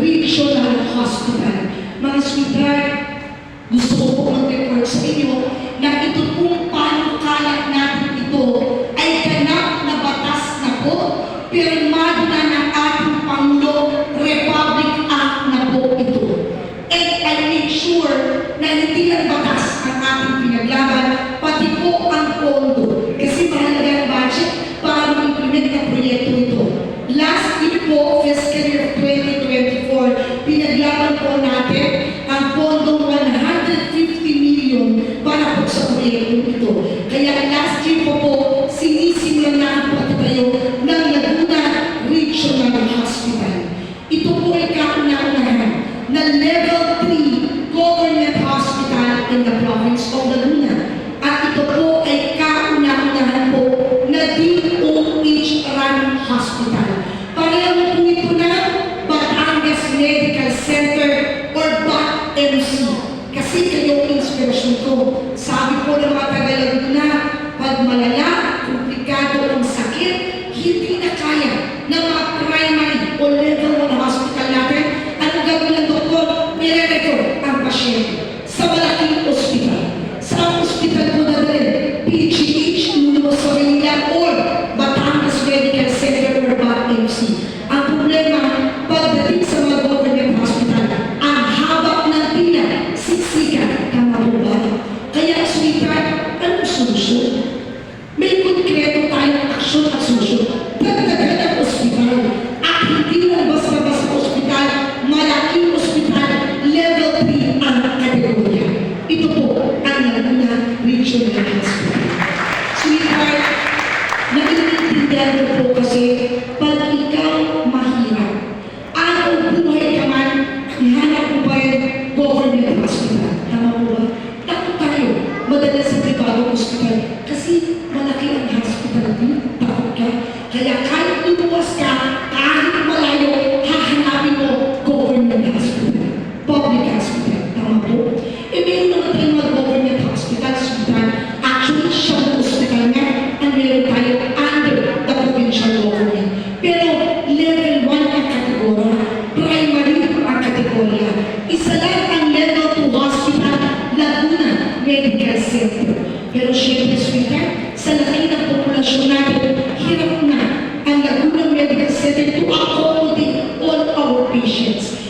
Regional Hospital. Mga sweetheart, gusto ko po mag-report sa inyo na ito pong panukala natin ito ay ganap na batas na po, pirmado na ng ating Pangulo, Republic Act na po ito. And I make sure na hindi lang batas ang ating pinaglaban, pati po ang pondo. Kasi mahalaga ang budget para mag-implement ang proyekto ito. Last year po, fiscal year 2024, pinaglaban po natin ang pondong 150 million para po sa proyekto ito. Kaya last year po sinisimulan na po tayo ng Laguna Regional Hospital. Ito po ay kauna-unahan na level 3 government hospital in the province of Laguna. At ito po ay kauna-unahan po na DOH-run hospital. Pareho po ito na Batangas Medical Center or BAT-MC. Kasi kayo inspirasyon ko. Sabi po ng mga taga-Laguna, pag malala, komplikado ang sakit, hindi na kaya ng mga primary o level 1 hospital natin. Ano gagawin ng doktor? Nire-record ang pasyente sa malaking ospital. Sa ospital po na rin, PGH, Lulo sa Manila or Batangas Medical Center or BAT-MC. Ang problema, pagdating sa mga government hospital, ang haba ng pila, siksikan, tama po ba? Kaya, sweetheart, anong solusyon? May konkreto tayong aksyon at solusyon. Dagdagan ang ospital. At hindi lang basta-basta ospital, malaking ospital, level 3 ang kategorya. Ito po ang Laguna Regional Hospital. Sweetheart, naiintindihan ko po kasi pag ikaw mahirap, araw buhay ka man, ihanap mo pa rin government hospital. Tama po ba? Takot tayo madalas sa privado hospital kasi malaki ang hospital din. Takot ka. Kaya kahit lumuwas ka, kahit malayo, hahanapin mo government hospital, public hospital. Tama po? Meron naman tayong mga government hospital, hospital. Actually, siya ang hospital nga, ang meron tayo under the provincial government. Pero level 1 ang kategorya, primary ang kategorya. Isa lang ang level 2 hospital, Laguna Medical Center. Pero syempre, sweetheart, sa laki ng populasyon natin, hirap na ang Laguna Medical Center to accommodate all our patients.